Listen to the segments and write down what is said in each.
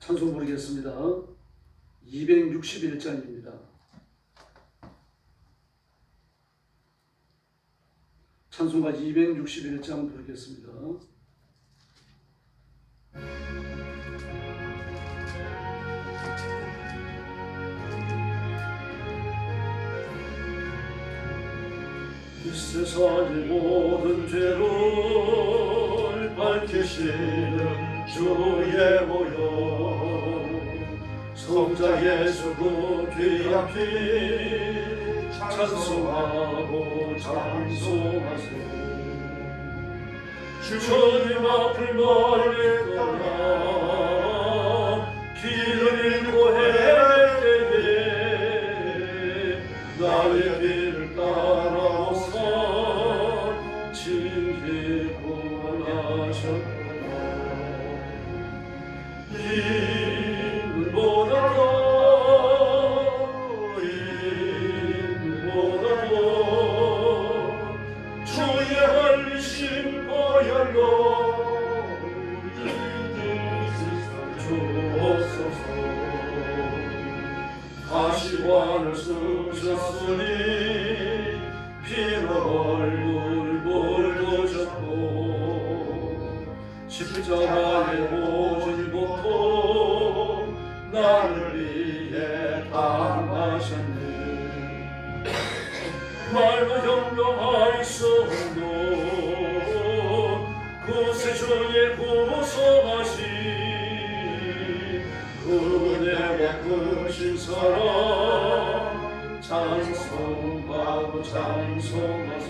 찬송 부르겠습니다. 261장입니다. 찬송가 261장 부르겠습니다. 이 세상의 모든 죄를 밝히시는 주의 모여 성자 예수 그 귀한 피 찬송하고 찬송하세. 주님 앞을 멀리 떠나 길을 잃고 헤맬 때에 나의 길을 따라오사 진리고 나셨구나. 주의 흘리신 보혈로 주옵소서. 가시관을 쓰셨으니 피로 얼굴 묻으셨고 십자가의 모진 고통 나를 위해 당하셨네. 말로 형용하였소도 구세주의 구속하신 그대와 크신 사랑 찬송하고 찬송하세.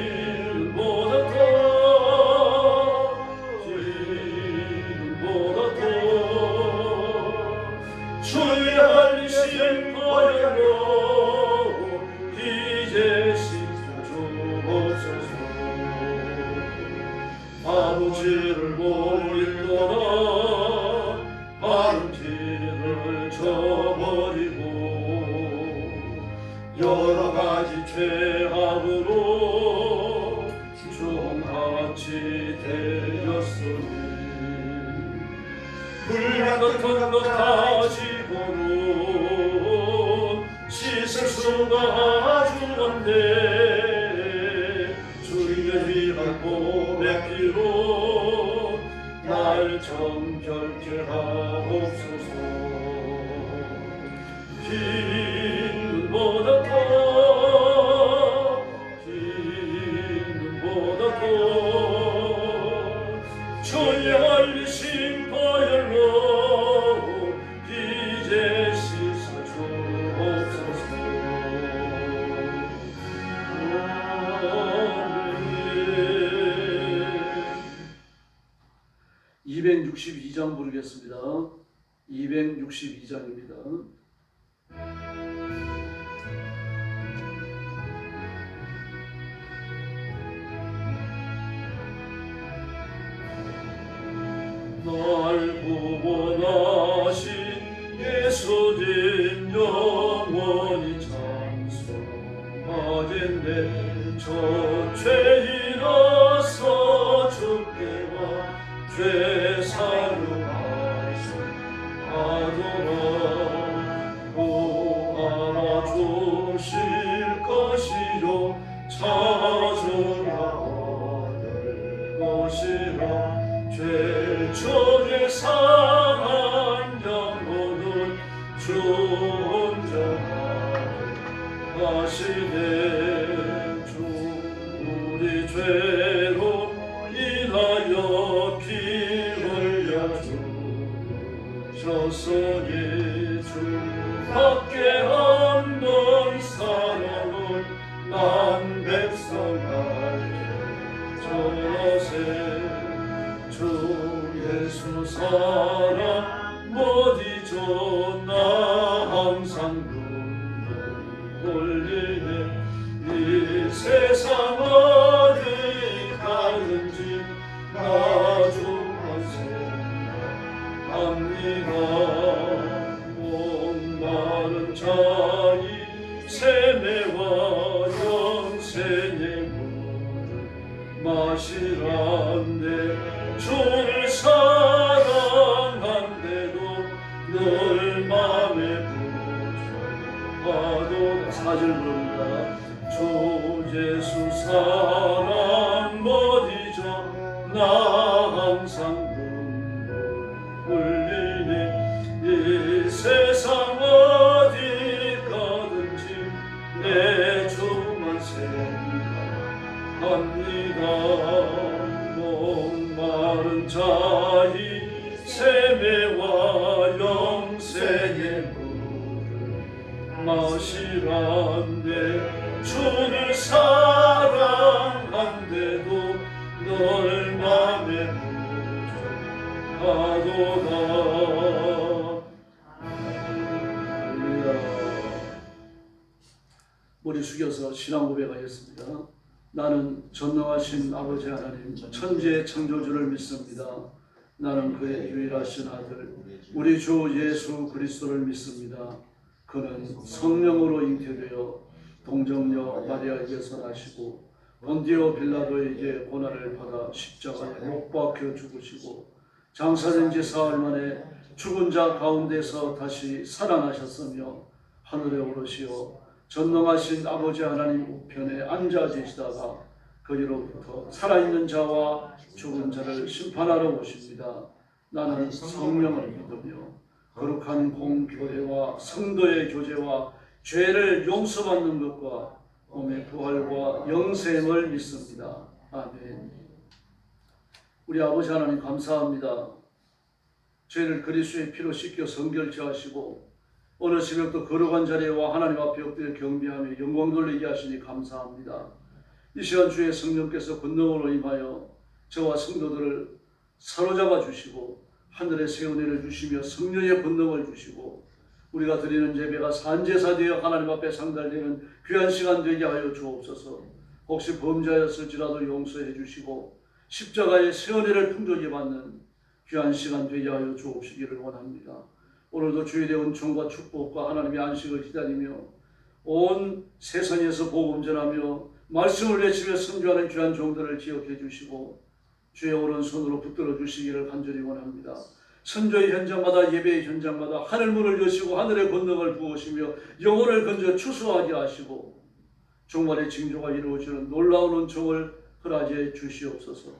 길보다 더 주의 흘리신 보혈로 이제 씻어주옵소서. 아버지를 멀리 떠나 바른 길을 저버리고 여러 가지 죄악으로 종같이 되었으니 불량 같은 것 가지고는 씻을 수가 아주 없네. 주의 위한 몸의 피로 날 정결케 하옵소서. 흰보다 더 주의 흘리신 보혈로 이제 씻어주옵소서. 262장 부르겠습니다. 262장입니다. 날 구원하신 예수님 영원히 찬송하겠네. 저 죄인어서 주께와 죄 사용하소서하도록 구하라 주실 것이요 찾으라 얻을 것이라. 죄종의 상한 영혼은 주 혼자 하시네. 주 우리 죄로 인하여 피 흘려 주셨으니 주 밖에 없는 사람은 난 백성에게 전하세. 주 예수 사랑 못 잊어 나 항상 눈물 흘리네. 이 세상 어디 가든지 나 좀 생각합니다. 마시란데 주를 사랑한데도 늘 맘에 부족하도다. 4절 부릅니다. 주 예수 사랑 못 잊어 나 항상 눈물 흘리네. 이 세상 어디 가든지 내 주만 생각합니다. 목마른 자의 세매와 영생의 물을 마시란데 주를 사랑한데도 널 맘에 부족하도다. 할렐루야. 머리 숙여서 신앙 고백하겠습니다. 나는 전능하신 아버지 하나님 천지의 창조주를 믿습니다. 나는 그의 유일하신 아들 우리 주 예수 그리스도를 믿습니다. 그는 성령으로 잉태되어 동정녀 마리아에게서 나시고 본디오 빌라도에게 고난을 받아 십자가에 못 박혀 죽으시고 장사된 지 사흘 만에 죽은 자 가운데서 다시 살아나셨으며 하늘에 오르시어 전능하신 아버지 하나님 우편에 앉아 계시다가 거기로부터 살아있는 자와 죽은 자를 심판하러 오십니다. 나는 성령을 믿으며 거룩한 공교회와 성도의 교제와 죄를 용서받는 것과 몸의 부활과 영생을 믿습니다. 아멘. 우리 아버지 하나님 감사합니다. 죄를 그리스도의 피로 씻겨 성결케 하시고 오늘 새벽도 거룩한 자리에와 하나님 앞에 엎드려 경배하며 영광 돌리게 하시니 감사합니다. 이 시간 주의 성령께서 권능으로 임하여 저와 성도들을 사로잡아 주시고 하늘의 새 은혜를 주시며 성령의 권능을 주시고 우리가 드리는 예배가 산제사 되어 하나님 앞에 상달되는 귀한 시간 되게 하여 주옵소서. 혹시 범죄하였을지라도 용서해 주시고 십자가의 새 은혜를 풍족히 받는 귀한 시간 되게 하여 주옵시기를 원합니다. 오늘도 주의 은총과 축복과 하나님의 안식을 기다리며 온 세상에서 복음 전하며 말씀을 외치며 선교하는 귀한 종들을 기억해 주시고 주의 오른손으로 붙들어 주시기를 간절히 원합니다. 선교의 현장마다 예배의 현장마다 하늘문을 여시고 하늘의 권능을 부으시며 영혼을 건져 추수하게 하시고 종말의 징조가 이루어지는 놀라운 은총을 허락해 주시옵소서.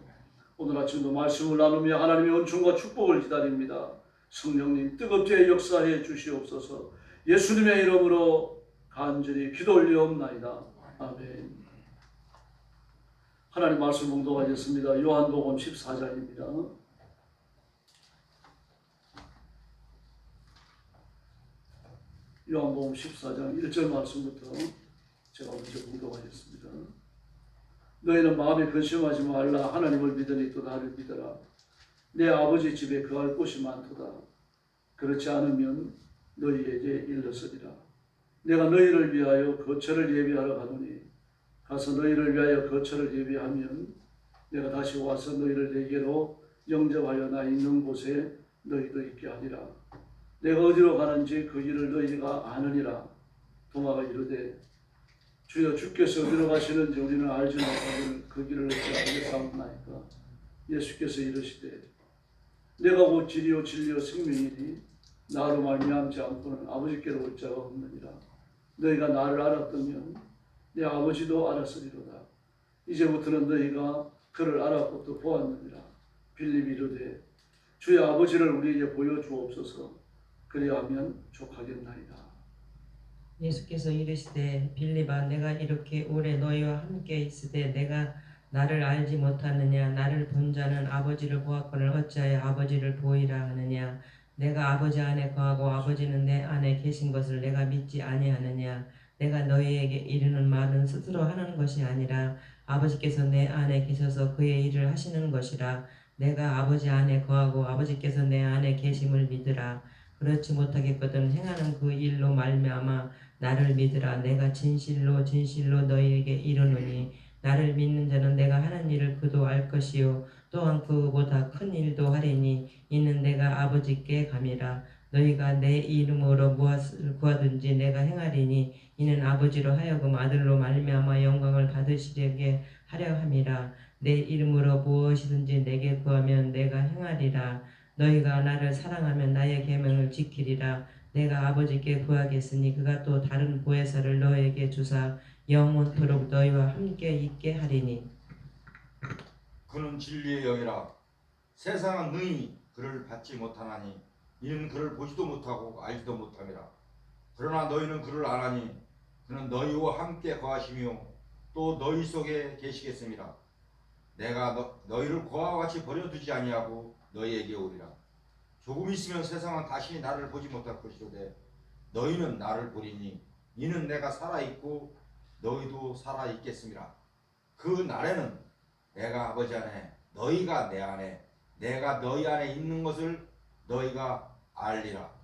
오늘 아침도 말씀을 나누며 하나님의 은총과 축복을 기다립니다. 성령님 뜨겁게 역사해 주시옵소서. 예수님의 이름으로 간절히 기도 올리옵나이다. 아멘. 하나님 말씀 봉독하겠습니다. 요한복음 14장입니다. 요한복음 14장 1절 말씀부터 제가 먼저 봉독하겠습니다. 너희는 마음에 근심하지 말라. 하나님을 믿으니 또 나를 믿어라. 내 아버지 집에 거할 곳이 많도다. 그렇지 않으면 너희에게 일렀으리라. 내가 너희를 위하여 거처를 예비하러 가노니 가서 너희를 위하여 거처를 예비하면 내가 다시 와서 너희를 내게로 영접하여 나 있는 곳에 너희도 있게 하리라. 내가 어디로 가는지 그 길을 너희가 아느니라. 도마가 이르되 주여 주께서 어디로 가시는지 우리는 알지 못하거늘 그 길을 어찌 알겠사옵나이까. 예수께서 이르시되 내가 곧 길이요 진리요 생명이니 나로 말미암지 않고는 아버지께로 올 자가 없느니라. 너희가 나를 알았다면 내 아버지도 알았으리로다. 이제부터는 너희가 그를 알았고 또 보았느니라. 빌립이 이르되 주의 아버지를 우리에게 보여주옵소서. 그리하면 족하겠나이다. 예수께서 이르시되 빌립아 내가 이렇게 오래 너희와 함께 있으되 내가 나를 알지 못하느냐. 나를 본 자는 아버지를 보았거늘 어찌하여 아버지를 보이라 하느냐. 내가 아버지 안에 거하고 아버지는 내 안에 계신 것을 내가 믿지 아니하느냐. 내가 너희에게 이르는 말은 스스로 하는 것이 아니라 아버지께서 내 안에 계셔서 그의 일을 하시는 것이라. 내가 아버지 안에 거하고 아버지께서 내 안에 계심을 믿으라. 그렇지 못하겠거든 행하는 그 일로 말미암아 나를 믿으라. 내가 진실로 진실로 너희에게 이르노니 나를 믿는 자는 내가 하는 일을 그도 알 것이요 또한 그보다 큰 일도 하리니 이는 내가 아버지께 감이라. 너희가 내 이름으로 무엇을 구하든지 내가 행하리니 이는 아버지로 하여금 아들로 말미암아 영광을 받으시려게 하려 함이라. 내 이름으로 무엇이든지 내게 구하면 내가 행하리라. 너희가 나를 사랑하면 나의 계명을 지키리라. 내가 아버지께 구하겠으니 그가 또 다른 보혜사를 너희에게 주사 영원토록 너희와 함께 있게 하리니. 그는 진리의 영이라. 세상은 능히 그를 받지 못하나니 이는 그를 보지도 못하고 알지도 못함이라. 그러나 너희는 그를 아나니 그는 너희와 함께 거하시며 또 너희 속에 계시겠습니다. 내가 너희를 고아와 같이 버려두지 아니하고 너희에게 오리라. 조금 있으면 세상은 다시 나를 보지 못할 것이로되 너희는 나를 보리니 이는 내가 살아있고 너희도 살아있겠습니다. 그 날에는 내가 아버지 안에 너희가 내 안에 내가 너희 안에 있는 것을 너희가 알리라.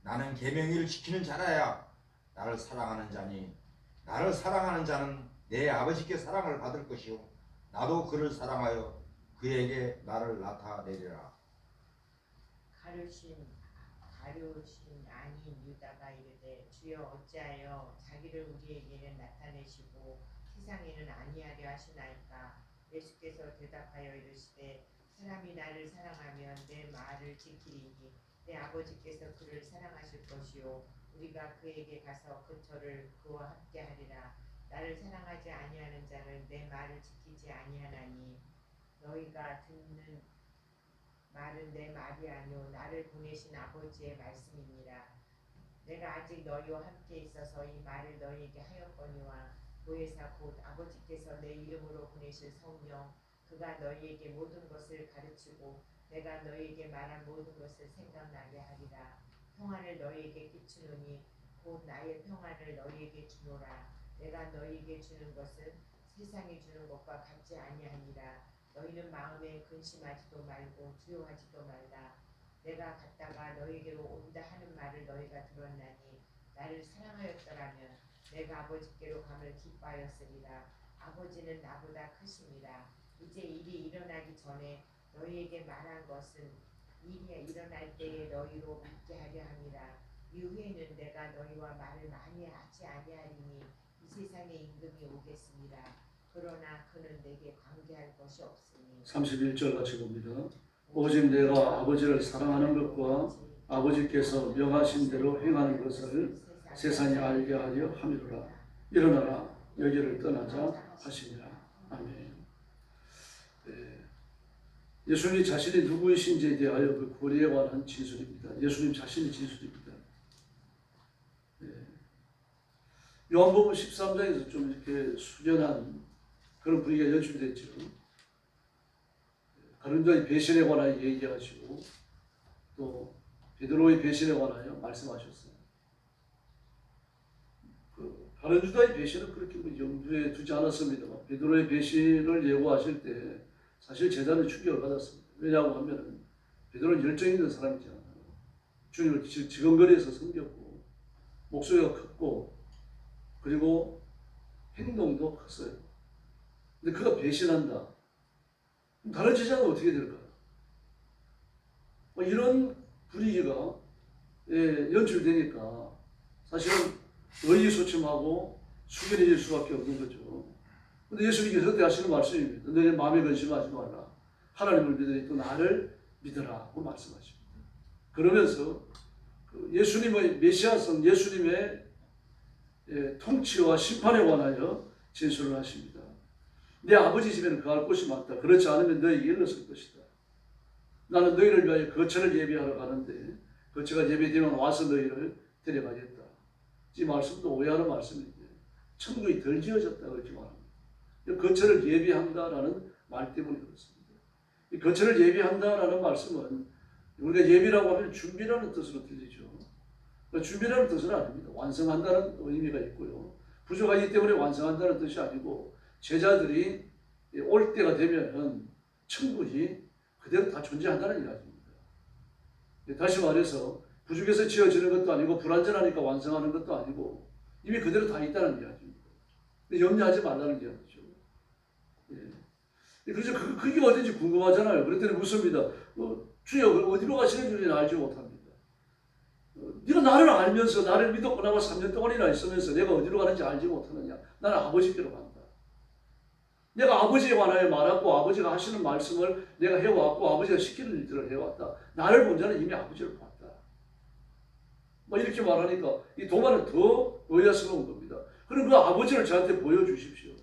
나는 계명을 지키는 자라야 나를 사랑하는 자니 나를 사랑하는 자는 내 아버지께 사랑을 받을 것이요 나도 그를 사랑하여 그에게 나를 나타내리라. 가룟 아닌 유다가 이르되 주여 어찌하여 자기를 우리에게는 나타내시고 세상에는 아니하려 하시나이까. 예수께서 대답하여 이르시되 사람이 나를 사랑하면 내 말을 지키리니 내 아버지께서 그를 사랑하실 것이요 우리가 그에게 가서 그터를 그와 함께 하리라. 나를 사랑하지 아니하는 자는 내 말을 지키지 아니하나니 너희가 듣는 말은 내 말이 아니오 나를 보내신 아버지의 말씀이니라. 내가 아직 너희와 함께 있어서 이 말을 너희에게 하였거니와 보혜사 곧 아버지께서 내 이름으로 보내실 성령 그가 너희에게 모든 것을 가르치고 내가 너희에게 말한 모든 것을 생각나게 하리라. 평안을 너희에게 끼치노니 곧 나의 평안을 너희에게 주노라. 내가 너희에게 주는 것은 세상이 주는 것과 같지 아니하니라. 너희는 마음에 근심하지도 말고 두려워하지도 말라. 내가 갔다가 너희에게로 온다 하는 말을 너희가 들었나니 나를 사랑하였더라면 내가 아버지께로 감을 기뻐하였으리라. 아버지는 나보다 크심이라. 이제 일이 일어나기 전에 너희에게 말한 것은 일이 일어날 때에 너희로 믿게 하려 함이라. 이후에는 내가 너희와 말을 많이 하지 아니하리니 이 세상의 임금이 오겠습니다. 그러나 그는 내게 관계할 것이 없으니. 31절 같이 봅니다. 오직 내가 아버지를 사랑하는 것과 아버지께서 명하신 대로 행하는 것을 세상이 알게 하려 함이로라. 일어나라 여기를 떠나자 하시니라. 아멘. 예수님 자신이 누구이신지에 대하여 그 고리에 관한 진술입니다. 예수님 자신의 진술입니다. 요한복음 13장에서 좀 이렇게 숙연한 그런 분위기가 연출됐죠. 가룟유다의 배신에 관하여 얘기하시고 또 베드로의 배신에 관하여 말씀하셨어요. 가룟유다의 배신은 그렇게 염두에 두지 않았습니다만 베드로의 배신을 예고하실 때 사실 제자는 충격을 받았습니다. 왜냐하고 하면 베드로는 열정 있는 사람이잖아요. 주님을 지근거리에서 섬겼고 목소리가 컸고 그리고 행동도 컸어요. 근데 그가 배신한다. 다른 제자는 어떻게 될까요? 이런 분위기가 연출되니까 사실은 의기소침하고 숙연해질 수밖에 없는 거죠. 근데 예수님께서 그때 하시는 말씀입니다. 너희 마음에 근심하지 말라. 하나님을 믿으니 또 나를 믿으라고 말씀하십니다. 그러면서 예수님의 메시아성 예수님의 통치와 심판에 관하여 진술을 하십니다. 내 아버지 집에는 거할 곳이 많다. 그렇지 않으면 너희에게 일렀을 것이다. 나는 너희를 위하여 거처를 예비하러 가는데 거처가 예비되면 와서 너희를 데려가겠다. 이 말씀도 오해하는 말씀인데 천국이 덜 지어졌다 그렇게 말합니다. 거처를 예비한다라는 말 때문에 그렇습니다. 이 거처를 예비한다라는 말씀은 우리가 예비라고 하면 준비라는 뜻으로 들리죠. 준비라는 뜻은 아닙니다. 완성한다는 의미가 있고요. 부족하기 때문에 완성한다는 뜻이 아니고 제자들이 올 때가 되면 천국이 그대로 다 존재한다는 이야기입니다. 다시 말해서 부족해서 지어지는 것도 아니고 불완전하니까 완성하는 것도 아니고 이미 그대로 다 있다는 이야기입니다. 염려하지 말라는 이야기죠. 그래서 그게 어딘지 궁금하잖아요. 그랬더니 묻습니다. 주여 어디로 가시는 줄은 알지 못합니다. 네가 나를 알면서 나를 믿었고 나와 3년 동안이나 있으면서 내가 어디로 가는지 알지 못하느냐. 나는 아버지께로 간다. 내가 아버지에 관하여 말하고 아버지가 하시는 말씀을 내가 해왔고 아버지가 시키는 일들을 해왔다. 나를 본 자는 이미 아버지를 봤다. 뭐 이렇게 말하니까 이 도마는 더 의아스러운 겁니다. 그럼 그 아버지를 저한테 보여주십시오.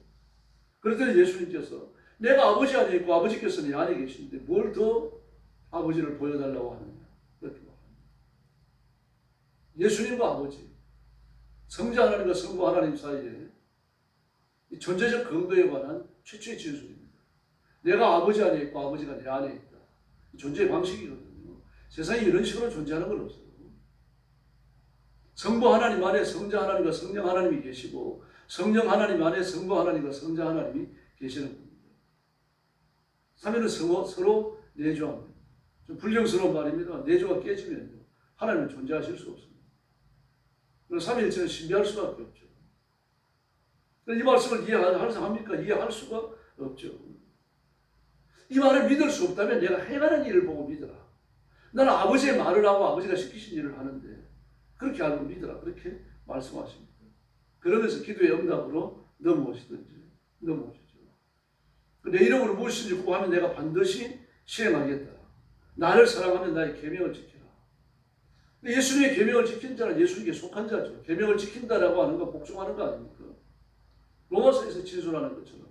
그랬더니 예수님께서 내가 아버지 안에 있고 아버지께서 내 안에 계시는데 뭘 더 아버지를 보여달라고 하느냐. 이렇게 말합니다. 예수님과 아버지, 성자 하나님과 성부 하나님 사이에 이 존재적 근거에 관한 최초의 진술입니다. 내가 아버지 안에 있고 아버지가 내 안에 있다. 존재의 방식이거든요. 세상에 이런 식으로 존재하는 건 없어요. 성부 하나님 안에 성자 하나님과 성령 하나님이 계시고 성령 하나님 안에 성부 하나님과 성자 하나님이 계시는 겁니다. 삼위는 서로 내조합니다. 좀 불경스러운 말입니다. 내조가 깨지면요. 하나님은 존재하실 수 없습니다. 그래서 삼위일체는 신비할 수밖에 없죠. 이 말씀을 이해합니까? 이해할 수가 없죠. 이 말을 믿을 수 없다면 내가 행하는 일을 보고 믿어라. 나는 아버지의 말을 하고 아버지가 시키신 일을 하는데 그렇게 알고 믿어라. 그렇게 말씀하십니다. 그러면서 기도의 응답으로 넘어오시든지 넘어오시죠. 내 이름으로 무엇이든지 구하면 내가 반드시 시행하겠다. 나를 사랑하면 나의 계명을 지키라. 예수님의 계명을 지킨 자는 예수님께 속한 자죠. 계명을 지킨다라고 하는 건 복종하는 거 아닙니까? 로마서에서 진술하는 것처럼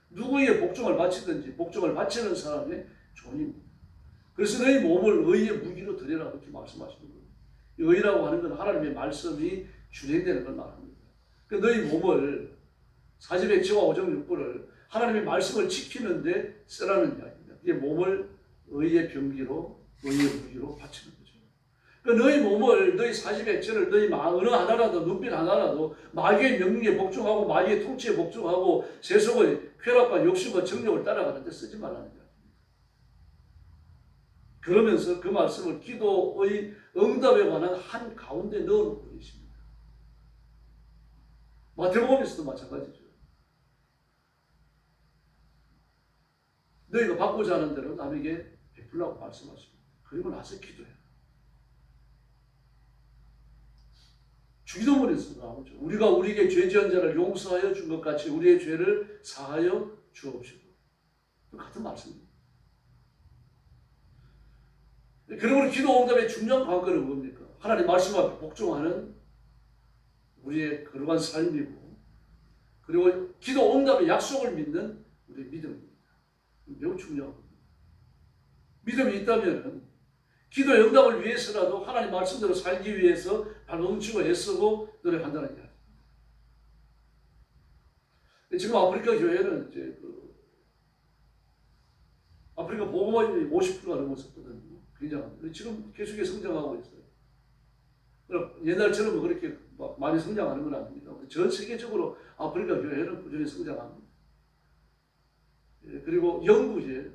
누구에게 복종을 바치든지 복종을 바치는 사람의 존입니다. 그래서 너희 몸을 의의 무기로 드려라 그렇게 말씀하시는 거예요. 의라고 하는 건 하나님의 말씀이 준행되는 걸 말합니다. 너희 몸을 사지백지와 오정육부를 하나님의 말씀을 지키는데 쓰라는 이야기입니다. 이게 몸을 의의 병기로 의의 무기로 바치는 거죠. 너희 몸을 너희 사지백지를 너희 어느 하나라도 눈빛 하나라도 마귀의 명령에 복종하고 마귀의 통치에 복종하고 세속의 쾌락과 욕심과 정욕을 따라가는 데 쓰지 말라는 이야기입니다. 그러면서 그 말씀을 기도의 응답에 관한 한 가운데 넣어놓고 계십니다. 마태복음에서도 마찬가지죠. 너희가 받고자 하는 대로 남에게 베풀라고 말씀하십니다. 그리고 나서 기도해라. 주기도문에서 나오죠. 우리가 우리에게 죄 지은 자를 용서하여 준 것 같이 우리의 죄를 사하여 주옵시고. 같은 말씀입니다. 그러므로 기도 응답의 중요한 관건은 뭡니까? 하나님 말씀 앞에 복종하는 우리의 거룩한 삶이고 그리고 기도 응답의 약속을 믿는 우리의 믿음입니다. 매우 중요한 겁니다. 믿음이 있다면 기도의 응답을 위해서라도 하나님 말씀대로 살기 위해서 발버둥치고 애쓰고 노력한다는 이야기입니다. 지금 아프리카 교회는 이제 아프리카 보고만이 50%가 넘었었거든요. 굉장합니다. 지금 계속해서 성장하고 있어요. 옛날처럼 그렇게 많이 성장하는 건 아닙니다. 전 세계적으로 아프리카 교회는 꾸준히 성장합니다. 그리고 영국에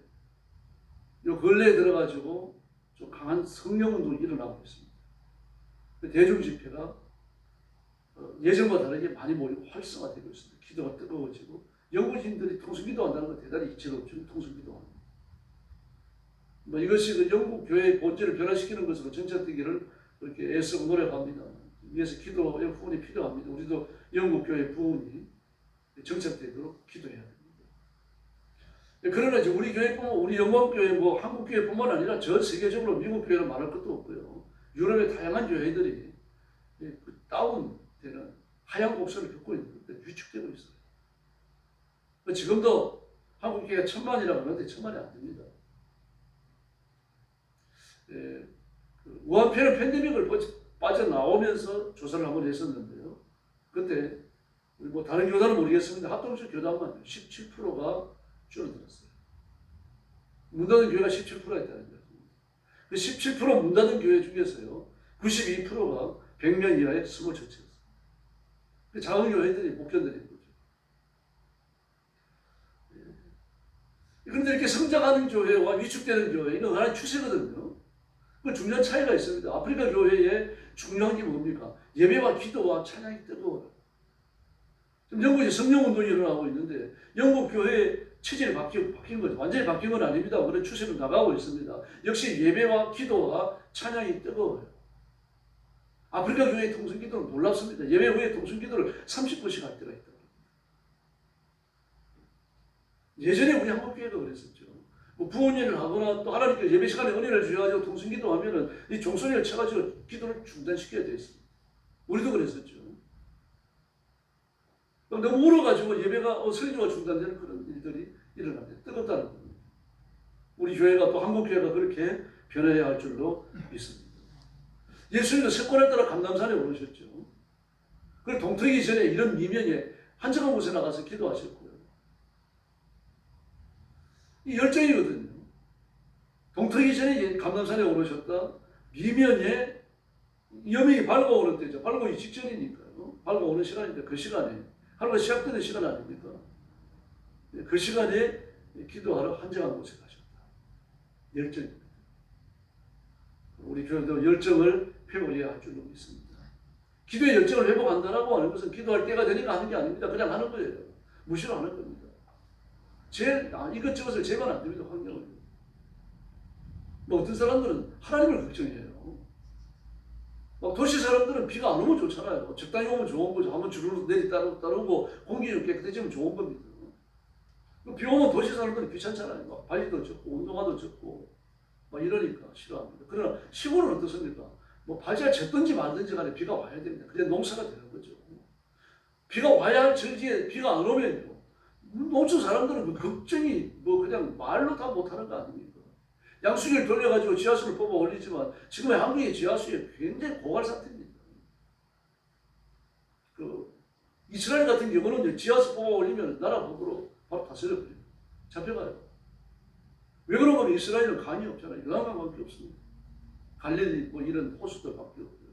요 근래에 들어가지고 좀 강한 성령운동이 일어나고 있습니다. 대중 집회가 예전과 다르게 많이 모이고 활성화되고 있습니다. 기도가 뜨거워지고 영국인들이 통성기도한다는 건 대단히 이치가 없지만 통성기도합니다. 이것이 그 영국 교회의 본질을 변화시키는 것으로 정착되기를 그렇게 애쓰고 노력합니다. 위해서 기도의 후원이 필요합니다. 우리도 영국 교회 부흥이 정착되도록 기도해야 됩니다. 그러나 이제 우리 교회뿐만 우리 영광교회 한국 교회뿐만 아니라 전 세계적으로 미국 교회는 말할 것도 없고요. 유럽의 다양한 교회들이 다운되는 하향 곡선을 겪고 있는데 위축되고 있어요. 지금도 한국 교회가 1000만이라고 하는데 1000만이 안 됩니다. 우한폐렴 팬데믹을 빠져나오면서 조사를 한번 했었는데요. 그때 다른 교단은 모르겠습니다. 합동적 교단만 17%가 줄어들었어요. 문 닫은 교회가 17%가 있다는 거예요. 그 17% 문 닫은 교회 중에서요. 92%가 100명 이하의 스몰 처치였어요. 작은 교회들이 못 견뎌낸 거죠. 그런데 이렇게 성장하는 교회와 위축되는 교회, 이건 하나의 추세거든요. 그 중요한 차이가 있습니다. 아프리카 교회의 중요한 게 뭡니까? 예배와 기도와 찬양이 뜨거워요. 지금 영국에 성령운동이 일어나고 있는데 영국 교회의 체질이 바뀐 거죠. 완전히 바뀐 건 아닙니다. 그런 추세로 나가고 있습니다. 역시 예배와 기도와 찬양이 뜨거워요. 아프리카 교회의 통성기도는 놀랍습니다. 예배 후에 통성기도를 30분씩 할 때가 있다. 예전에 우리 한국교회도 그랬었죠. 뭐 부원일을 하거나 또 하나님께 예배 시간에 은혜를 주셔가지고 통성기도 하면은 이 종소리를 쳐가지고 기도를 중단시켜야 됐습니다. 우리도 그랬었죠. 너무 울어가지고 예배가 설교가 중단되는 그런 일들이 일어납니다. 뜨겁다는 겁니다. 우리 교회가 또 한국교회가 그렇게 변해야 할 줄로 믿습니다. 예수님도 석권에 따라 감람산에 오르셨죠. 그리고 동트기 전에 이런 미면에 한적한 곳에 나가서 기도하셨고요. 이 열정이거든요. 동트기 전에 감람산에 오르셨다. 미면에 여명이 밝아오는 때죠. 밝아오기 직전이니까요. 밝아오는 시간인데 그 시간에 하루가 시작되는 시간 아닙니까? 그 시간에 기도하러 한적한 곳에 가셨다. 열정입니다. 우리 교회도 열정을 회복해야 할 줄로 믿습니다. 기도의 열정을 회복한다라고 하는 것은 기도할 때가 되니까 하는 게 아닙니다. 그냥 하는 거예요. 무시로 하는 겁니다. 이것저것을 제발 안 됩니다. 환경을. 뭐 어떤 사람들은 하나님을 걱정해요. 막 도시 사람들은 비가 안 오면 좋잖아요. 적당히 오면 좋은 거죠. 한번 주르륵 내리 따르고 공기 좀 깨끗해지면 좋은 겁니다. 비 오면 도시 사람들은 귀찮잖아요. 막 발리도 적고 운동화도 적고 막 이러니까 싫어합니다. 그러나 시골은 어떻습니까? 뭐 발자를 쳤든지 말든지 간에 비가 와야 됩니다. 그냥 농사가 되는 거죠. 비가 와야 할 절기에 비가 안 오면요. 농촌 사람들은 그 걱정이 뭐 그냥 말로 다 못하는 거 아닙니까? 양수기를 돌려가지고 지하수를 뽑아 올리지만 지금의 한국의 지하수에 굉장히 고갈 상태입니다. 이스라엘 같은 경우는 지하수 뽑아 올리면 나라 법으로 바로 다스려버려요. 잡혀가요. 왜 그런가 하면 이스라엘은 강이 없잖아요. 요단강밖에 없습니다. 갈릴리 뭐 이런 호수들밖에 없고요.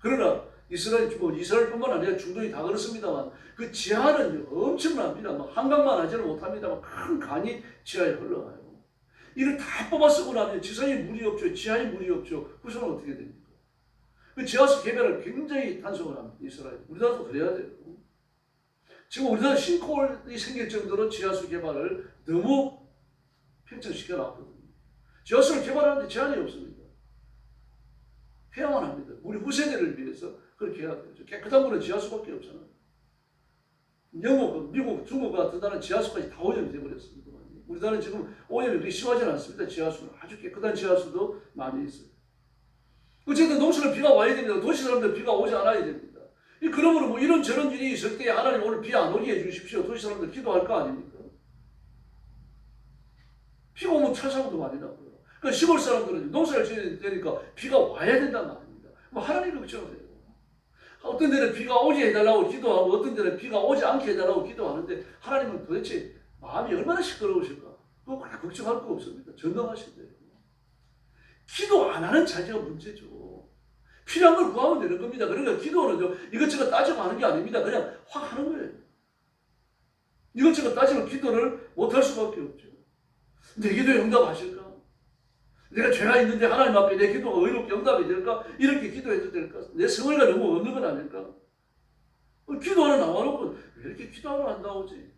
그러나 이스라엘뿐만 아니라 중동이 다 그렇습니다만 그 지하는 엄청납니다. 한강만 하지는 못합니다만 큰 강이 지하에 흘러가요. 이걸 다 뽑아 쓰고 나면 지상에 물이 없죠. 지하에 물이 없죠. 후손은 어떻게 됩니까? 그 지하수 개발을 굉장히 단속을 합니다. 이스라엘. 우리나라도 그래야 돼요. 지금 우리나라 싱크홀이 생길 정도로 지하수 개발을 너무 팽창시켜 놨거든요. 지하수를 개발하는데 제한이 없습니다. 해야만 합니다. 우리 후세대를 위해서 그렇게 해야 되죠. 깨끗한 물은 지하수밖에 없잖아요. 영국, 미국, 중국 같은 나라는 지하수까지 다 오염이 되어버렸습니다. 우리나라는 지금 오염이 그렇게 심하지 않습니다. 지하수는 아주 깨끗한 지하수도 많이 있어요. 어쨌든 농촌은 비가 와야 됩니다. 도시 사람들 비가 오지 않아야 됩니다. 그러므로 뭐 이런저런 일이 있을 때 하나님 오늘 비 안 오게 해주십시오. 도시 사람들 기도할 거 아닙니까? 비가 오면 철사고도 많이 나고요. 그러니까 시골 사람들은 농사를 지어야 되니까 비가 와야 된단 말입니다. 뭐 하나님이 걱정을 해요. 어떤 데는 비가 오게 해달라고 기도하고 어떤 데는 비가 오지 않게 해달라고 기도하는데 하나님은 도대체 마음이 얼마나 시끄러우실까? 그거 걱정할 거 없습니다. 전능하신대요. 기도 안 하는 자체가 문제죠. 필요한 걸 구하면 되는 겁니다. 그러니까 기도는 이것저것 따지고 하는 게 아닙니다. 그냥 확 하는 거예요. 이것저것 따지면 기도를 못할 수밖에 없죠. 내 기도에 응답하실까? 내가 죄가 있는데 하나님 앞에 내 기도가 의롭게 응답이 될까? 이렇게 기도해도 될까? 내 성의가 너무 없는 건 아닐까? 기도 하나 나와놓고 왜 이렇게 기도하러 안 나오지?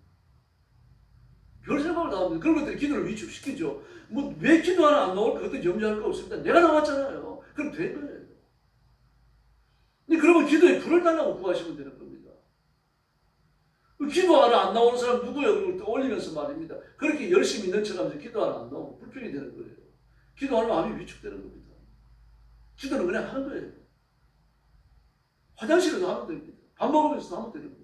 별 생각을 다 합니다. 그런 것들이 기도를 위축시키죠. 뭐 왜 기도 하나 안 나올까? 그것도 염려할 거 없습니다. 내가 나왔잖아요. 그럼 된 거예요. 그러면 기도에 불을 달라고 구하시면 되는 겁니다. 기도 하나 안 나오는 사람 누구예요? 또 올리면서 말입니다. 그렇게 열심히 있는 척하면서 기도 하나 안 나오고 불평이 되는 거예요. 기도하는 마음이 위축되는 겁니다. 기도는 그냥 하는 거예요. 화장실에서 하면 됩니다. 밥 먹으면서도 하면 되는 거예요.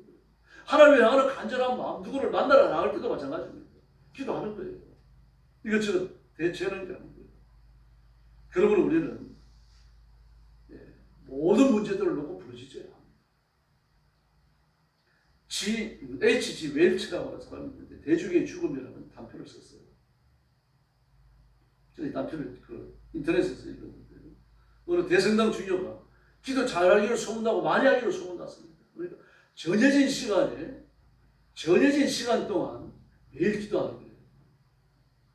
하나님을 향하는 간절한 마음, 누구를 만나러 나갈 때도 마찬가지입니다. 기도하는 거예요. 이것저것 대체하는 게 아닌 거예요. 그러므로 우리는 모든 문제들을 놓고 부르짖어야 합니다. H.G. 웰츠라고 하는 사람이 있는데 대중의 죽음이라는 단편을 썼어요. 저는 이 단편을 인터넷에서 읽었는데요. 어느 대성당 주교가 기도 잘하기로 소문나고 많이 하기로 소문났습니다. 그러니까 정해진 시간 동안 매일 기도하는 거예요.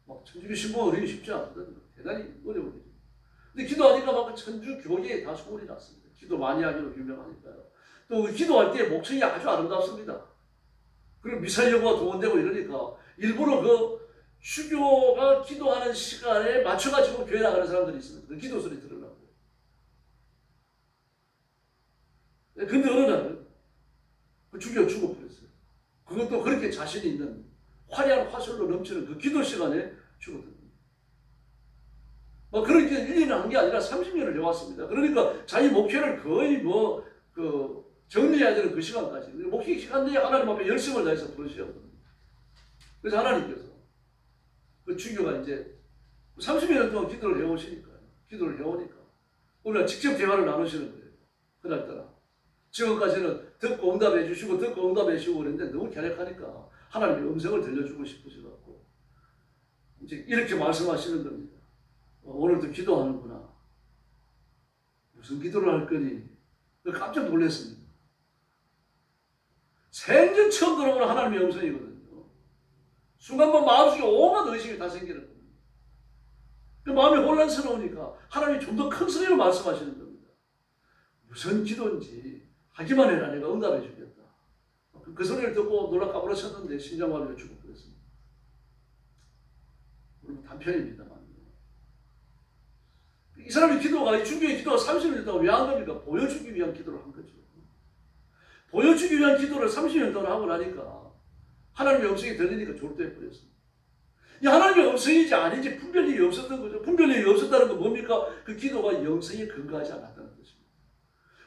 막 천주교 신부 어려기 쉽지 않거든요. 대단히 어려운 거죠. 근데 기도하니까 막 천주 교계에 다 소문이 났습니다. 기도 많이 하기로 유명하니까요. 또 기도할 때 목청이 아주 아름답습니다. 그리고 미사여구가 동원되고 이러니까 일부러 주교가 기도하는 시간에 맞춰가지고 교회 나가는 사람들이 있습니다. 그 기도 소리 들으려고. 근데 어느 날 그 주교가 죽어버렸어요. 그것도 그렇게 자신 있는 화려한 화술로 넘치는 그 기도 시간에 죽었거든요. 그렇게 1년을 한 게 아니라 30년을 해왔습니다. 그러니까 자기 목회를 거의 정리해야 되는 그 시간까지. 목회 시간 내에 하나님 앞에 열심을 다해서 부르시거든요. 그래서 하나님께서 그 주교가 이제 30년 동안 기도를 해오시니까요. 기도를 해오니까 우리가 직접 대화를 나누시는 거예요. 그날따라. 지금까지는 듣고 응답해 주시고 듣고 응답해 주시고 그랬는데 너무 결핵하니까 하나님의 음성을 들려주고 싶으셔갖고 이제 이렇게 말씀하시는 겁니다. 오늘도 기도하는구나. 무슨 기도를 할 거니? 깜짝 놀랐습니다. 생전 처음 들어보는 하나님의 음성이거든요. 순간만 마음속에 온갖 의심이 다 생기는 겁니다. 그 마음이 혼란스러우니까 하나님이 좀 더 큰 소리로 말씀하시는 겁니다. 무슨 기도인지 하기만 해라. 내가 응답해 주겠다. 그 소리를 듣고 놀라 까불었었는데 심장마비가 죽을 뻔했습니다. 물론 단편입니다만. 이 사람의 기도가, 이 주교의 기도가 30년 됐다고 왜 한 겁니까? 보여주기 위한 기도를 한 거죠. 보여주기 위한 기도를 30년 동안 하고 나니까 하나님의 음성이 들리니까 졸도해 버렸습니다. 이 하나님의 음성인지 아닌지 분별력이 없었던 거죠. 분별력이 없었다는 건 뭡니까? 그 기도가 영성에 근거하지 않았다는 것입니다.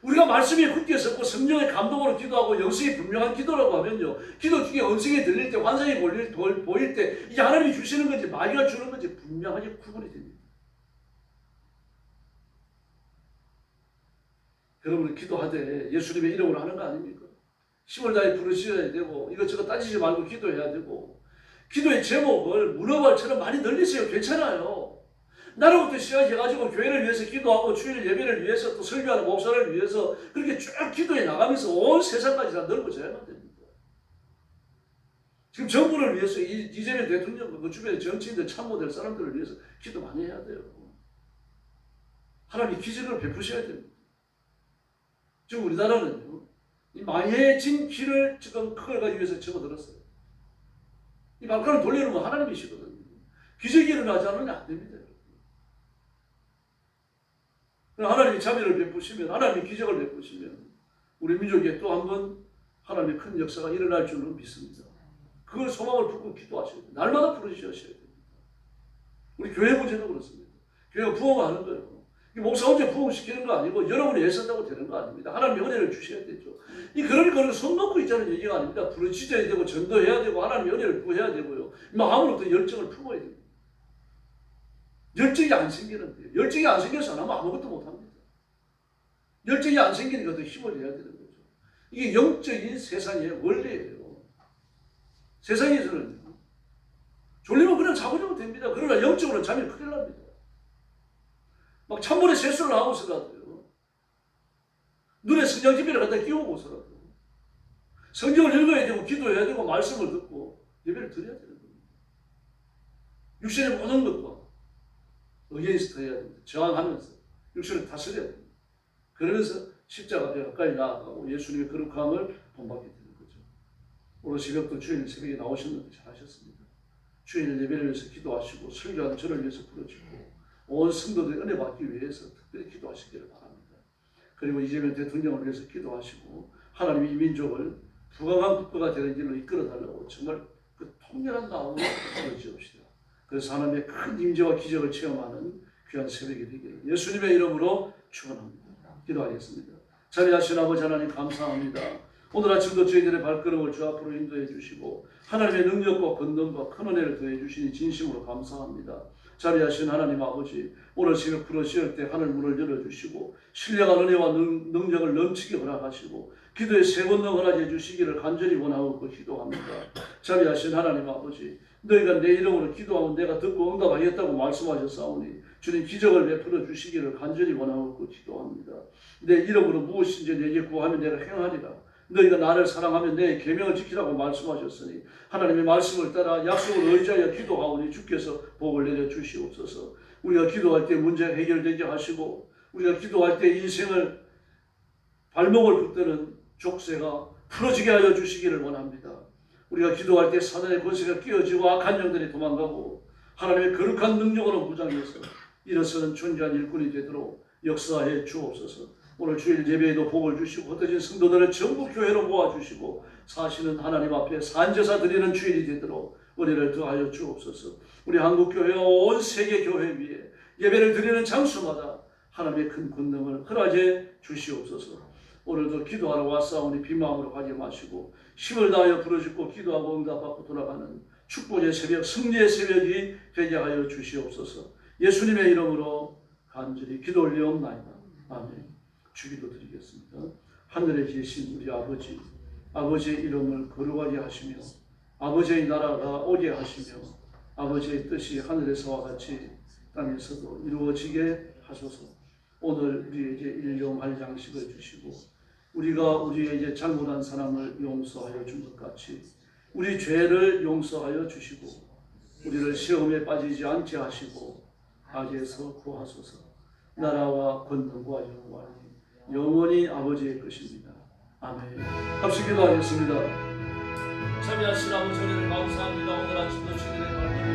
우리가 말씀에 굳게 섰고 성령의 감동으로 기도하고 영성이 분명한 기도라고 하면요. 기도 중에 음성이 들릴 때, 환상이 보일 때 이게 하나님이 주시는 건지 마귀가 주는 건지 분명하게 구분이 됩니다. 여러분은 기도하되 예수님의 이름으로 하는 거 아닙니까? 힘을 다해 부르셔야 되고 이것저것 따지지 말고 기도해야 되고 기도의 제목을 문어발처럼 많이 늘리세요. 괜찮아요. 나로부터 시작해가지고 교회를 위해서 기도하고 주일 예배를 위해서 또 설교하는 목사를 위해서 그렇게 쭉 기도해 나가면서 온 세상까지 다 넓어져야만 됩니다. 지금 정부를 위해서 이재명 대통령 그 주변의 정치인들 참모될 사람들을 위해서 기도 많이 해야 돼요. 하나님이 기적을 베푸셔야 됩니다. 지금 우리나라는요, 이 망해진 길을 지금 그걸가기 위해서 접어들었어요. 이 발칸을 돌리는 건 하나님이시거든요. 기적이 일어나지 않으면 안 됩니다. 하나님이 자비를 베푸시면, 하나님이 기적을 베푸시면, 우리 민족에 또 한 번 하나님의 큰 역사가 일어날 줄로 믿습니다. 그걸 소망을 품고 기도하셔야 됩니다. 날마다 부르셔야 됩니다. 우리 교회 문제도 그렇습니다. 교회가 부흥하는 거예요. 목사 혼자 부흥시키는 거 아니고 여러분이 애쓴다고 되는 거 아닙니다. 하나님의 은혜를 주셔야 되죠. 그러니까 손 놓고 있자는 얘기가 아닙니다. 부르짖어야 되고 전도해야 되고 하나님의 은혜를 구해야 되고요. 마음으로부터 열정을 품어야 됩니다. 열정이 안 생기는데요. 열정이 안 생겨서 안 하면 아무것도 못합니다. 열정이 안 생기니까 더 힘을 내야 되는 거죠. 이게 영적인 세상의 원리예요. 세상에서는 졸리면 그냥 자고 됩니다. 그러나 영적으로는 잠이 큰일 납니다. 막 찬물에 세수를 하고서라도요. 눈에 성냥지비를 갖다 끼우고서라도 성경을 읽어야 되고 기도해야 되고 말씀을 듣고 예배를 드려야 되는 겁니다. 육신의 모든 것과 의견에서 해야 됩니다. 저항하면서 육신을 다스려야 됩니다. 그러면서 십자가 앞에 가까이 나아가고 예수님의 거룩함을 본받게 되는 거죠. 오늘 새벽도 주일 새벽에 나오셨는데 잘하셨습니다. 주일 예배를 위해서 기도하시고 설교하는 저를 위해서 부르짖고 온 성도들이 은혜 받기 위해서 특별히 기도하시기를 바랍니다. 그리고 이재명 대통령을 위해서 기도하시고 하나님이 이 민족을 부강한 국가가 되는 길로 이끌어달라고 정말 그 통렬한 마음으로 부르짖읍시다. 그래서 하나님의 큰 임재와 기적을 체험하는 귀한 새벽이 되기를 예수님의 이름으로 축원합니다. 기도하겠습니다. 자비하신 아버지 하나님 감사합니다. 오늘 아침도 저희들의 발걸음을 주 앞으로 인도해 주시고 하나님의 능력과 권능과 큰 은혜를 더해 주시니 진심으로 감사합니다. 자비하신 하나님 아버지, 오늘 새벽 부르실 때 하늘 문을 열어주시고 신령한 은혜와 능력을 넘치게 허락하시고 기도의 새 권능 허락해 주시기를 간절히 원하고 기도합니다. 자비하신 하나님 아버지, 너희가 내 이름으로 기도하면 내가 듣고 응답하겠다고 말씀하셨사오니 주님 기적을 베풀어 주시기를 간절히 원하고 기도합니다. 내 이름으로 무엇인지 내게 구하면 내가 행하리라. 너희가 나를 사랑하면 내 계명을 지키라고 말씀하셨으니 하나님의 말씀을 따라 약속을 의지하여 기도하오니 주께서 복을 내려 주시옵소서. 우리가 기도할 때 문제 해결되게 하시고 우리가 기도할 때 인생을 발목을 붙드는 족쇄가 풀어지게 하여 주시기를 원합니다. 우리가 기도할 때 사단의 권세가 끼어지고 악한 영들이 도망가고 하나님의 거룩한 능력으로 무장해서 일어서는 존재한 일꾼이 되도록 역사해 주옵소서. 오늘 주일 예배에도 복을 주시고 흩어진 성도들을 전부 교회로 모아주시고 사시는 하나님 앞에 산제사 드리는 주일이 되도록 은혜를 더하여 주옵소서. 우리 한국교회와 온 세계교회 위에 예배를 드리는 장소마다 하나님의 큰 권능을 허락해 주시옵소서. 오늘도 기도하러 왔사오니 비마음으로 가지 마시고 힘을 다하여 부르짖고 기도하고 응답받고 돌아가는 축복의 새벽, 승리의 새벽이 되게 하여 주시옵소서. 예수님의 이름으로 간절히 기도 올리옵나이다. 아멘. 주기도 드리겠습니다. 하늘에 계신 우리 아버지, 아버지의 이름을 거룩하게 하시며 아버지의 나라가 오게 하시며 아버지의 뜻이 하늘에서와 같이 땅에서도 이루어지게 하소서. 오늘 우리에게 일용할 양식을 주시고 우리가 우리에게 잘못한 사람을 용서하여 준 것 같이 우리 죄를 용서하여 주시고 우리를 시험에 빠지지 않게 하시고 악에서 구하소서. 나라와 권능과 영광이 영원히 아버지의 것입니다. 아멘. 합시 기도하겠습니다. 참여하신 아버지 은혜를 감사합니다. 오늘 아침도 주님의 말씀을